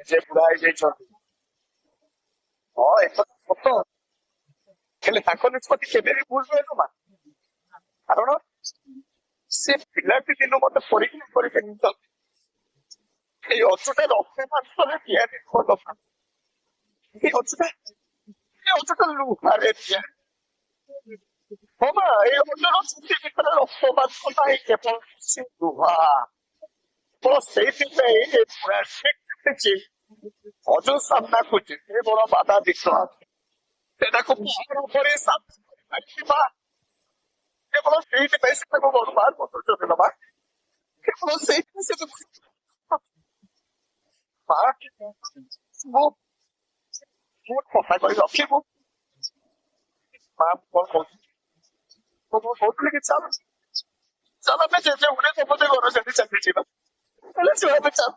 ଯେ ବୁଢା ହେଇଯାଇଛନ୍ତି ହଁ ଏକଥା ସତ ହେଲେ ତାଙ୍କ ନିଷ୍ପତ୍ତି କେବେ ବି ଭୁଲ ନୁହେଁ ମା କାରଣ ସେ ପିଲାଟି ଦିନ ମତେ ପରୀକ୍ଷା କରିକି ଏଇ ଅଚୁଟା ରକ୍ତ ମାଂସରେ ତିଆରି ଭଲ ଏଇ ଅଚୁଟା ଲୁହାରେ ତିଆରି ହଁ ମା ଏଇ ଅଚୁର ଛୁଟି ଭିତରେ ରକ୍ତ ମାଂସ ନାହିଁ କେବଳ ସେ ଲୁହା ତ ସେଇଥିପାଇଁ ଏ ଠିକ ଅଜୁ ସାମ୍ନାକୁ ଯେତେ ବଡ ବାଧା ବିଶ୍ୱାସ ସେଟାକୁ ପାହାଡ ଉପରେ ସାମ୍ନା କେବଳ ସେଇଥିପାଇଁ ସେ ତାକୁ ବର୍ବାଦ କରୁଛନ୍ତି ନା ମା କେବଳ ସେଇଥିପାଇଁ ସେ ମା ମୁଁ ମୁଁ କଥା କହି ରଖିବୁ ମା କଣ କହୁଛି ମୁଁ କହୁଥିଲି କି ଚାଲ ଚାଲ ଆମେ ଜେଜେ ଗୋଟେ ସମସ୍ତେ ଘର ସେଠି ଚାଲିଯିବା ହେଲେ ଚାଲ